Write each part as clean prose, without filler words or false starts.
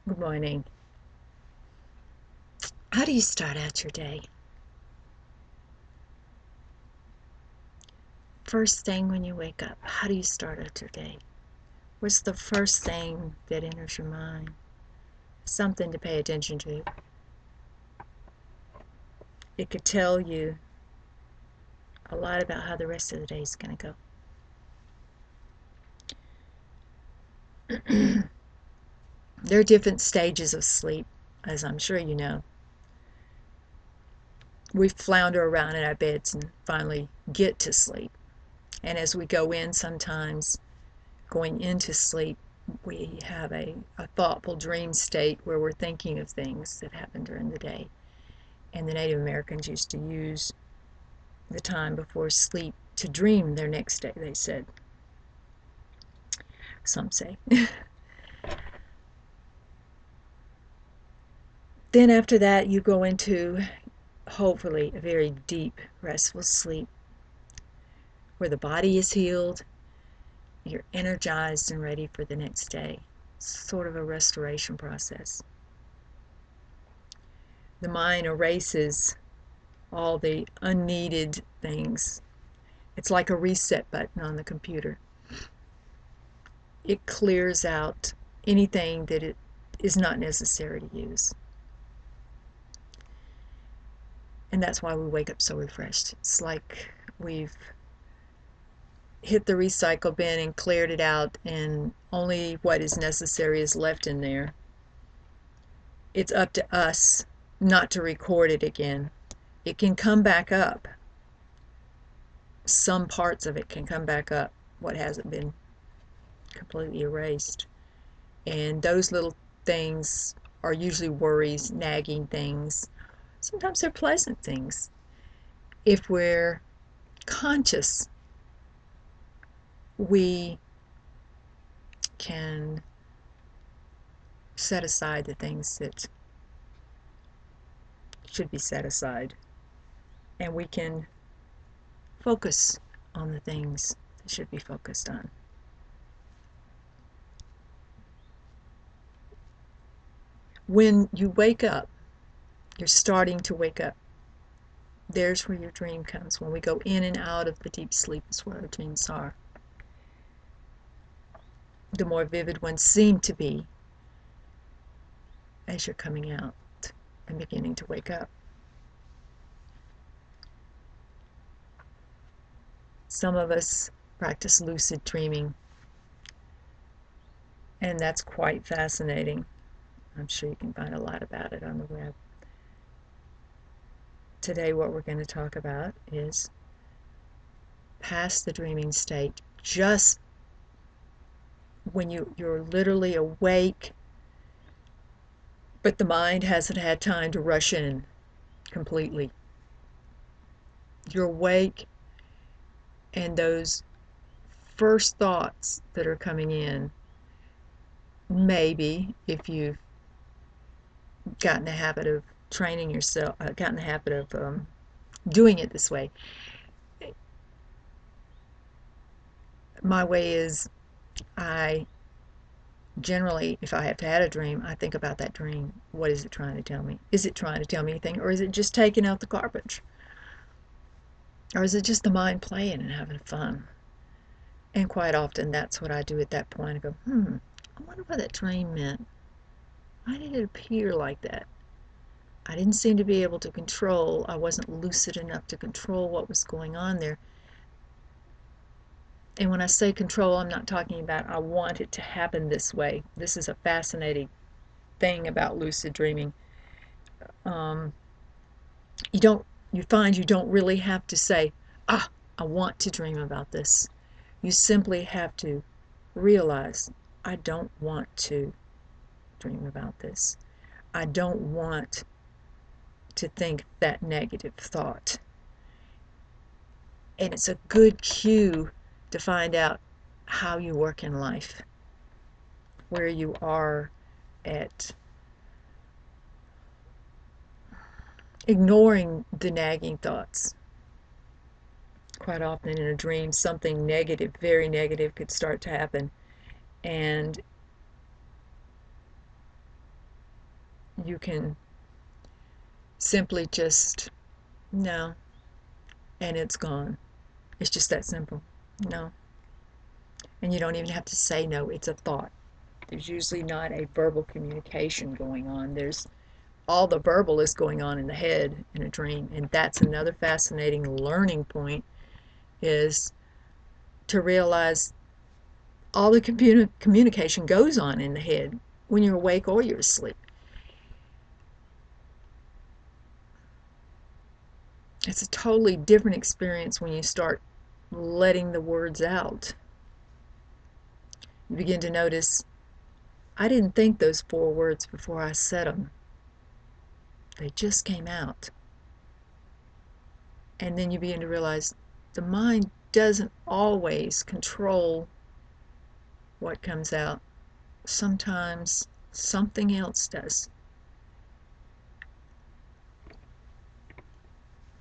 Good morning. How do you start out your day? First thing when you wake up, how do you start out your day? What's the first thing that enters your mind? Something to pay attention to. It could tell you a lot about how the rest of the day is going to go. There are different stages of sleep, as I'm sure you know. We flounder around in our beds and finally get to sleep. And as we go in, sometimes going into sleep, we have a thoughtful dream state where we're thinking of things that happened during the day. And the Native Americans used to use the time before sleep to dream their next day, they said. Some say. Then after that, you go into, hopefully, a very deep, restful sleep where the body is healed, you're energized and ready for the next day. It's sort of a restoration process. The mind erases all the unneeded things. It's like a reset button on the computer. It clears out anything that it is not necessary to use. And that's why we wake up so refreshed. It's like we've hit the recycle bin and cleared it out, and only what is necessary is left in there. It's up to us not to record it again. It can come back up. Some parts of it can come back up, what hasn't been completely erased. And those little things are usually worries, nagging things. Sometimes they're pleasant things. If we're conscious, we can set aside the things that should be set aside, and we can focus on the things that should be focused on. When you wake up, you're starting to wake up. There's where your dream comes. When we go in and out of the deep sleep is where our dreams are. The more vivid ones seem to be as you're coming out and beginning to wake up. Some of us practice lucid dreaming, and that's quite fascinating. I'm sure you can find a lot about it on the web. Today, what we're going to talk about is past the dreaming state, just when you're literally awake, but the mind hasn't had time to rush in completely. You're awake, and those first thoughts that are coming in, maybe if you've gotten the habit of training yourself, gotten the habit of doing it this way. My way is, I generally, if I have had a dream, I think about that dream. What is it trying to tell me? Is it trying to tell me anything, or is it just taking out the garbage? Or is it just the mind playing and having fun? And quite often that's what I do at that point. I go, I wonder what that dream meant. Why did it appear like that? I didn't seem to be able to control, I wasn't lucid enough to control what was going on there. And when I say control, I'm not talking about I want it to happen this way. This is a fascinating thing about lucid dreaming. Um, you find you don't really have to say, I want to dream about this. You simply have to realize, I don't want to dream about this. I don't want to think that negative thought. And it's a good cue to find out how you work in life, where you are at ignoring the nagging thoughts. Quite often in a dream, something negative, very negative, could start to happen. And you can simply just no, and it's gone. It's just that simple. No. And you don't even have to say no, it's a thought. There's usually not a verbal communication going on. There's all the verbal is going on in the head in a dream. And that's another fascinating learning point, is to realize all the communication goes on in the head when you're awake or you're asleep. It's a totally different experience when you start letting the words out. You begin to notice, I didn't think those 4 words before I said them. They just came out. And then you begin to realize the mind doesn't always control what comes out. Sometimes something else does.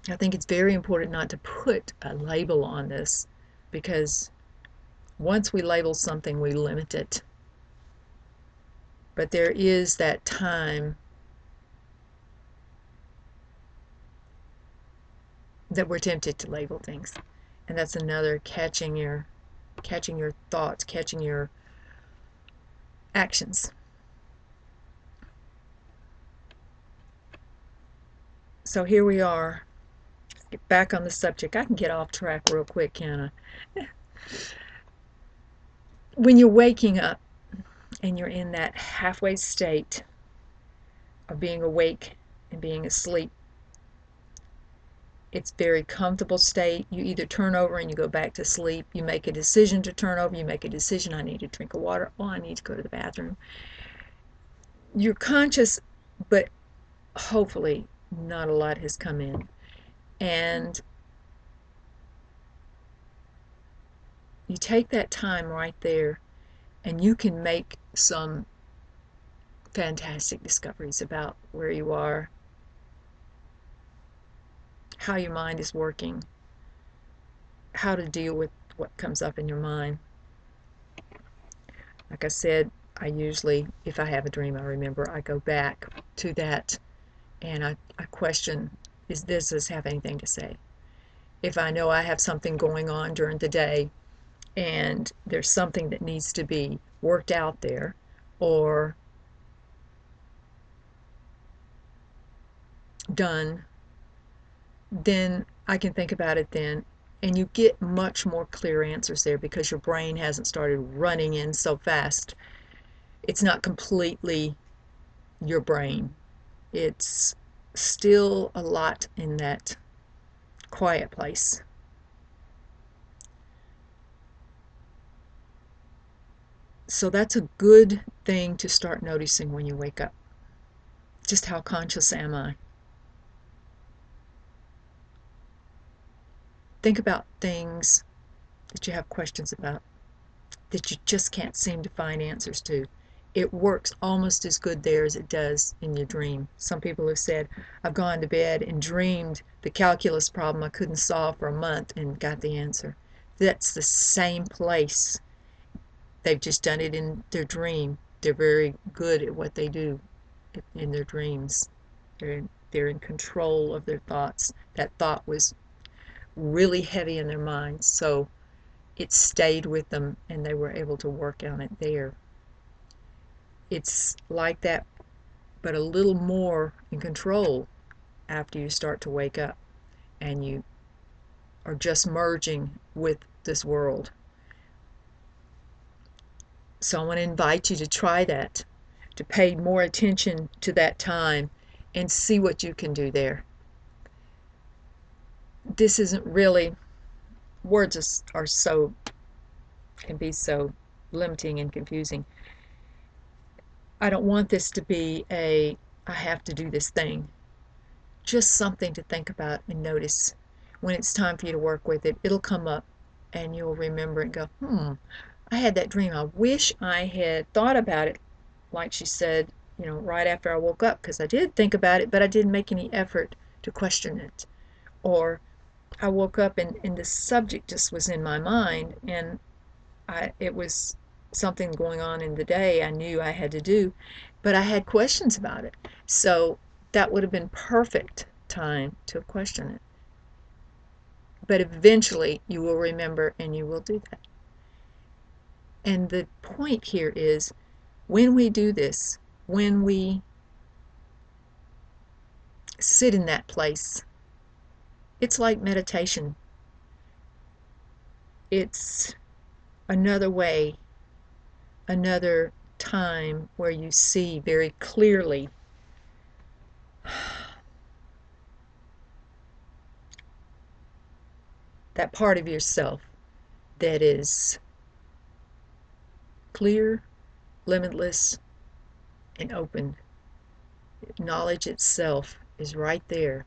I think it's very important not to put a label on this, because once we label something, we limit it. But there is that time that we're tempted to label things. And that's another catching your thoughts, catching your actions. So here we are. Let's get back on the subject. I can get off track real quick, can't I? When you're waking up and you're in that halfway state of being awake and being asleep, it's a very comfortable state. You either turn over and you go back to sleep. You make a decision to turn over. You make a decision, I need a drink of water. Oh, I need to go to the bathroom. You're conscious, but hopefully not a lot has come in. And you take that time right there and you can make some fantastic discoveries about where you are, how your mind is working, how to deal with what comes up in your mind. Like I said, I usually, if I have a dream I remember, I go back to that and I question, does this have anything to say? If I know I have something going on during the day and there's something that needs to be worked out there, or done, then I can think about it then. And you get much more clear answers there because your brain hasn't started running in so fast. It's not completely your brain. It's still a lot in that quiet place. So that's a good thing to start noticing when you wake up. Just how conscious am I? Think about things that you have questions about, that you just can't seem to find answers to. It works almost as good there as it does in your dream. Some people have said, I've gone to bed and dreamed the calculus problem I couldn't solve for a month and got the answer. That's the same place. They've just done it in their dream. They're very good at what they do in their dreams. They're in control of their thoughts. That thought was really heavy in their minds, so it stayed with them and they were able to work on it there. It's like that, but a little more in control after you start to wake up and you are just merging with this world. So I want to invite you to try that, to pay more attention to that time and see what you can do there. This isn't really, words are so, can be so limiting and confusing. I don't want this to be I have to do this thing. Just something to think about and notice. When it's time for you to work with it, it'll come up and you'll remember and go, I had that dream. I wish I had thought about it, like she said, right after I woke up, because I did think about it, but I didn't make any effort to question it. Or I woke up and the subject just was in my mind, and it was something going on in the day I knew I had to do, but I had questions about it. So that would have been perfect time to question it. But eventually you will remember and you will do that. And the point here is when we do this, when we sit in that place, it's like meditation. It's another way, another time where you see very clearly that part of yourself that is clear, limitless, and open. Knowledge itself is right there,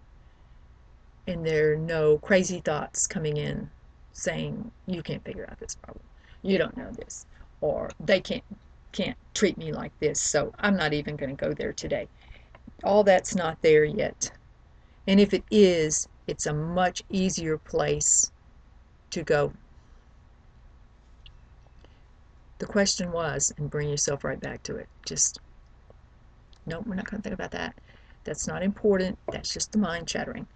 and there are no crazy thoughts coming in saying, you can't figure out this problem, you don't know this, or they can't treat me like this, so I'm not even going to go there today. All that's not there yet. And if it is, it's a much easier place to go. The question was, and bring yourself right back to it, just, no, we're not going to think about that. That's not important. That's just the mind chattering.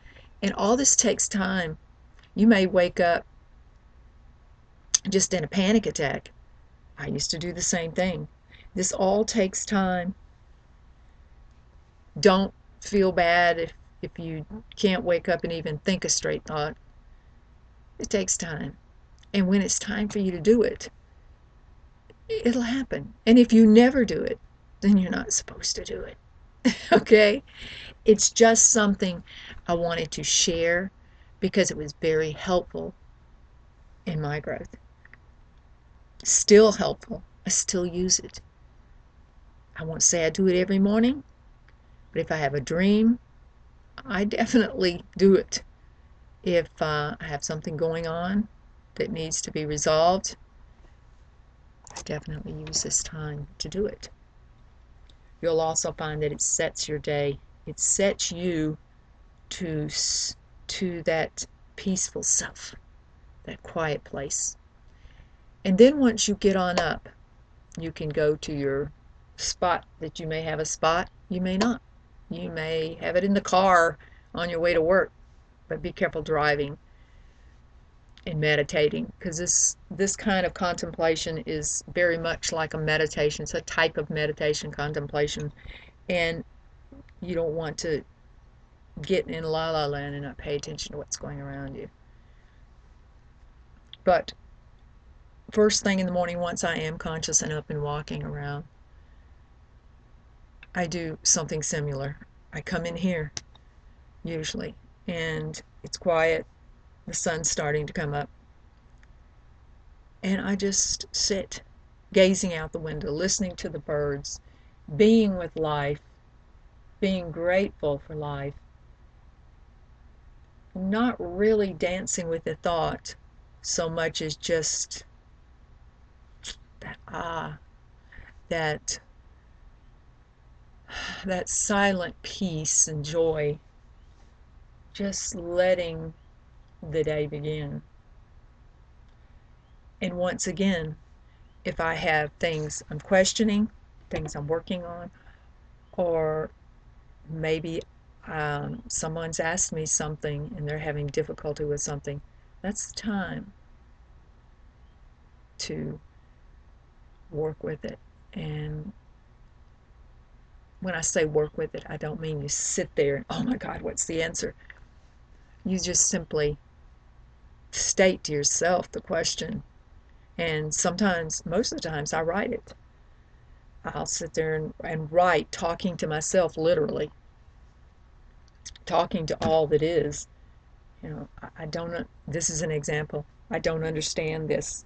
And all this takes time. You may wake up just in a panic attack. I used to do the same thing. This all takes time. Don't feel bad if you can't wake up and even think a straight thought. It takes time. And when it's time for you to do it, it'll happen. And if you never do it, then you're not supposed to do it. Okay? It's just something I wanted to share because it was very helpful in my growth. Still helpful. I still use it. I won't say I do it every morning, but if I have a dream, I definitely do it. If I have something going on that needs to be resolved, I definitely use this time to do it. You'll also find that it sets your day. It sets you to that peaceful self, that quiet place. And then once you get on up, you can go to your spot that you may have a spot, you may not. You may have it in the car on your way to work, but be careful driving and meditating, because this kind of contemplation is very much like a meditation. It's a type of meditation, contemplation, and you don't want to get in la la land and not pay attention to what's going around you. But first thing in the morning, once I am conscious and up and walking around, I do something similar. I come in here usually, and it's quiet, the sun's starting to come up, and I just sit gazing out the window, listening to the birds, being with life, being grateful for life, not really dancing with the thought so much as just that that that silent peace and joy, just letting the day begin. And once again, if I have things I'm questioning, things I'm working on, or maybe someone's asked me something and they're having difficulty with something, that's the time to work with it. And when I say work with it, I don't mean you sit there and, oh my God, what's the answer? You just simply state to yourself the question. And sometimes, most of the times, I write it. I'll sit there and write, talking to myself, literally, talking to all that is. You know, I don't, this is an example. I don't understand this.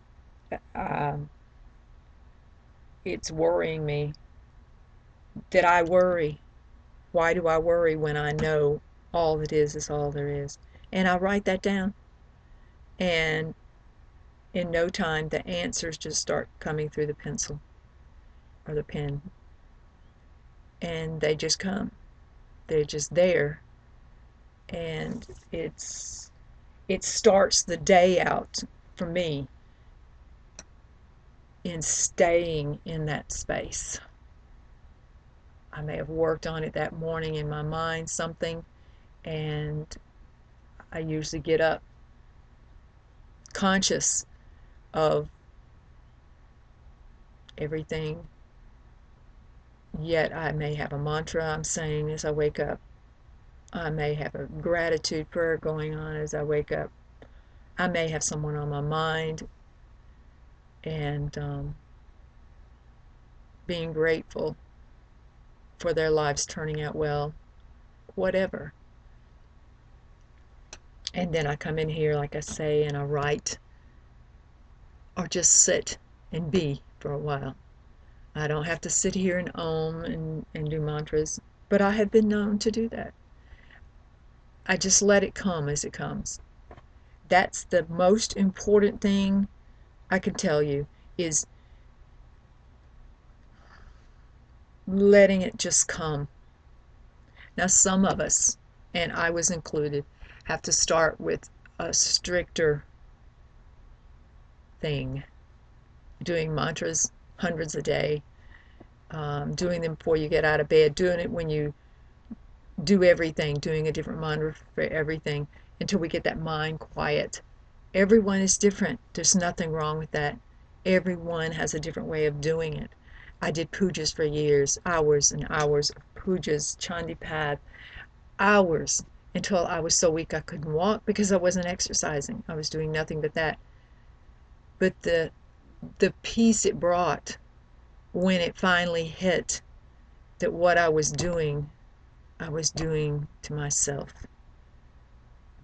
It's worrying me. Did I worry? Why do I worry when I know all that is all there is? And I write that down. And in no time, the answers just start coming through the pencil or the pen. And they just come. They're just there. And it starts the day out for me in staying in that space. I may have worked on it that morning in my mind, something, and I usually get up conscious of everything. Yet I may have a mantra I'm saying as I wake up. I may have a gratitude prayer going on as I wake up. I may have someone on my mind, and being grateful for their lives turning out well, whatever. And then I come in here, like I say, and I write or just sit and be for a while. I don't have to sit here and om and do mantras, but I have been known to do that. I just let it come as it comes. That's the most important thing I can tell you, is letting it just come. Now, some of us, and I was included, have to start with a stricter thing, doing mantras hundreds a day, doing them before you get out of bed, doing it when you do everything, doing a different mantra for everything until we get that mind quiet. Everyone is different. There's nothing wrong with that. Everyone has a different way of doing it. I did pujas for years, hours and hours of pujas, Chandipat, hours, until I was so weak I couldn't walk because I wasn't exercising. I was doing nothing but that. But the peace it brought when it finally hit that what I was doing to myself.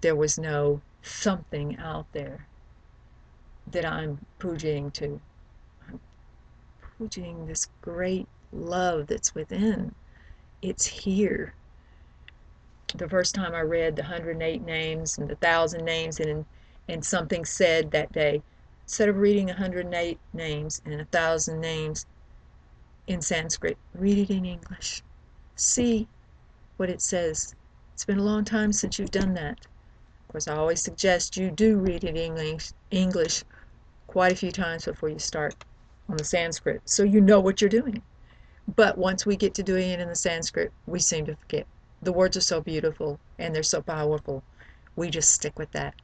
There was no something out there that I'm pujaing to. I'm pujaing this great love that's within. It's here. The first time I read the 108 names and the 1,000 names, and something said that day, instead of reading 108 names and 1,000 names in Sanskrit, read it in English. See what it says. It's been a long time since you've done that. Of course, I always suggest you do read it in English quite a few times before you start on the Sanskrit, so you know what you're doing. But once we get to doing it in the Sanskrit, we seem to forget. The words are so beautiful and they're so powerful. We just stick with that.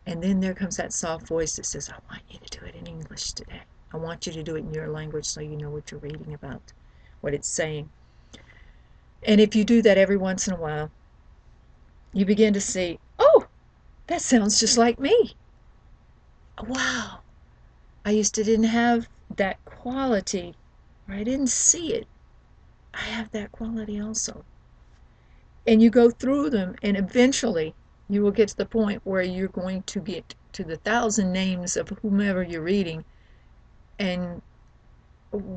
And then there comes that soft voice that says, I want you to do it in English today. I want you to do it in your language so you know what you're reading about, what it's saying. And if you do that every once in a while, you begin to see, oh, that sounds just like me. Wow. I used to didn't have that quality, or I didn't see it. I have that quality also. And you go through them, and eventually you will get to the point where you're going to get to the 1,000 names of whomever you're reading, and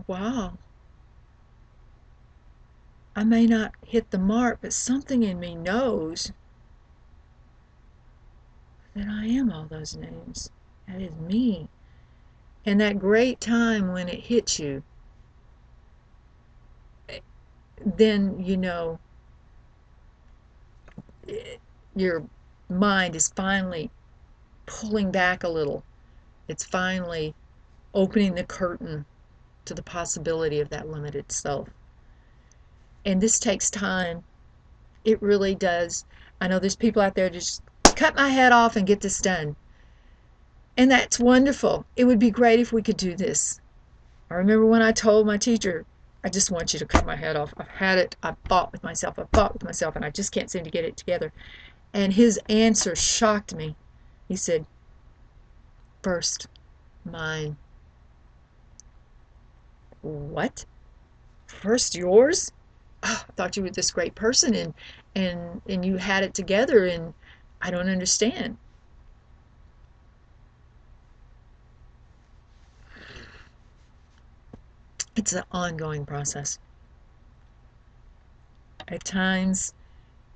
wow, I may not hit the mark, but something in me knows that I am all those names. That is me. And that great time when it hits you, then you know your mind is finally pulling back a little. It's finally opening the curtain to the possibility of that limited self. And this takes time. It really does. I know there's people out there just cut my head off and get this done. And that's wonderful. It would be great if we could do this. I remember when I told my teacher, I just want you to cut my head off. I've had it. I've fought with myself, and I just can't seem to get it together. And his answer shocked me. He said, first, mine. What? First yours? Oh, I thought you were this great person, and you had it together, and I don't understand. It's an ongoing process. At times,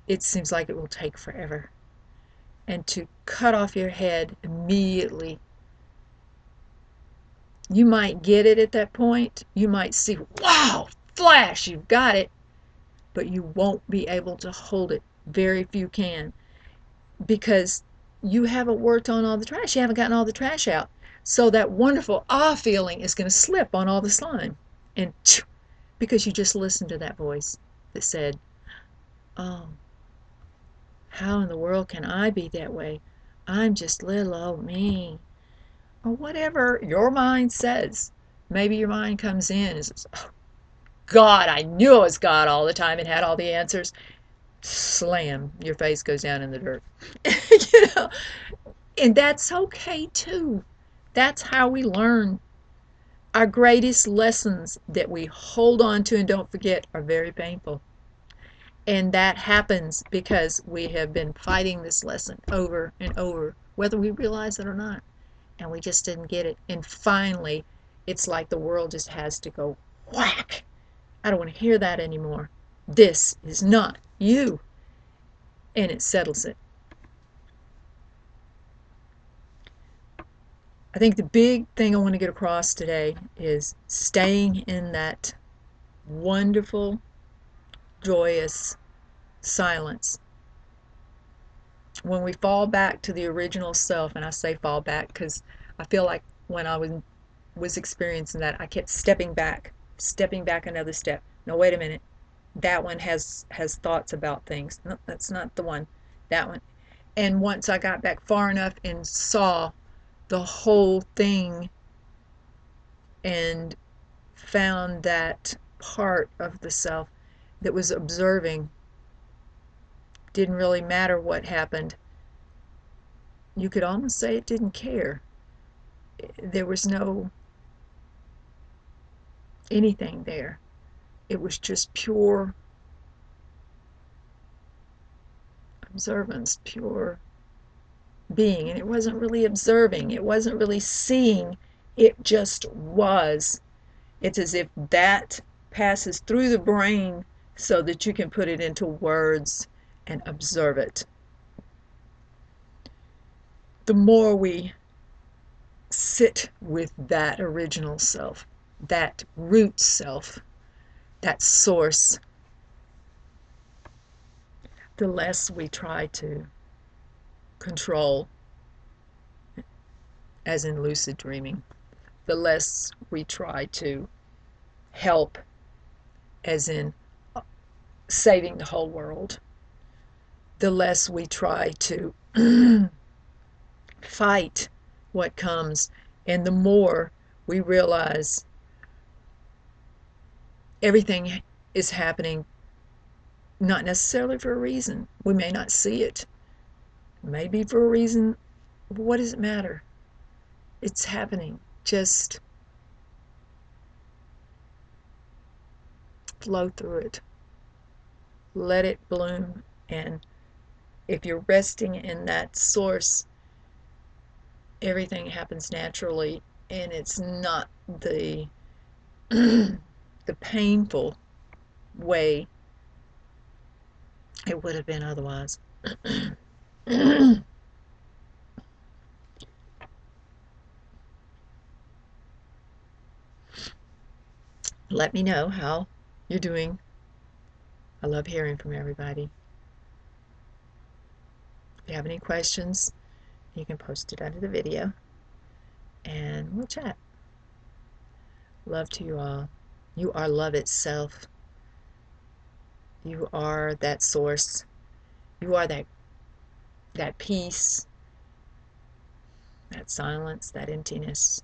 it seems like it will take forever. And to cut off your head immediately, you might get it at that point. You might see, wow, flash, you've got it, but you won't be able to hold it. Very few can, because you haven't worked on all the trash. You haven't gotten all the trash out. So that wonderful feeling is going to slip on all the slime. And because you just listened to that voice. that said, oh, how in the world can I be that way? I'm just little old me. Or whatever your mind says. Maybe your mind comes in and says, oh, God, I knew it was God all the time and had all the answers. Slam, your face goes down in the dirt. you know, and that's okay too. That's how we learn. Our greatest lessons that we hold on to and don't forget are very painful. And that happens because we have been fighting this lesson over and over, whether we realize it or not. And we just didn't get it. And finally, it's like the world just has to go whack. I don't want to hear that anymore. This is not you. And it settles it. I think the big thing I want to get across today is staying in that wonderful, joyous silence. When we fall back to the original self, and I say fall back because I feel like when I was experiencing that, I kept stepping back another step. No, wait a minute. That one has thoughts about things. No, that's not the one. That one. And once I got back far enough and saw the whole thing and found that part of the self that was observing, didn't really matter what happened. You could almost say it didn't care. There was no anything there. It was just pure observance, pure being. And it wasn't really observing, it wasn't really seeing, it just was. It's as if that passes through the brain so that you can put it into words and observe it. The more we sit with that original self, that root self, that source, the less we try to control, as in lucid dreaming, the less we try to help, as in saving the whole world, the less we try to fight what comes, and the more we realize everything is happening not necessarily for a reason. We may not see it. Maybe for a reason. What does it matter? It's happening. Just flow through it. Let it bloom. And if you're resting in that source, everything happens naturally, and it's not the the painful way it would have been otherwise. Let me know how you're doing. I love hearing from everybody. If you have any questions, you can post it under the video and we'll chat. Love to you all. You are love itself. You are that source. You are that peace, that silence, that emptiness,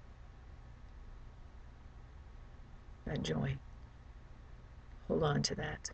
that joy. Hold on to that.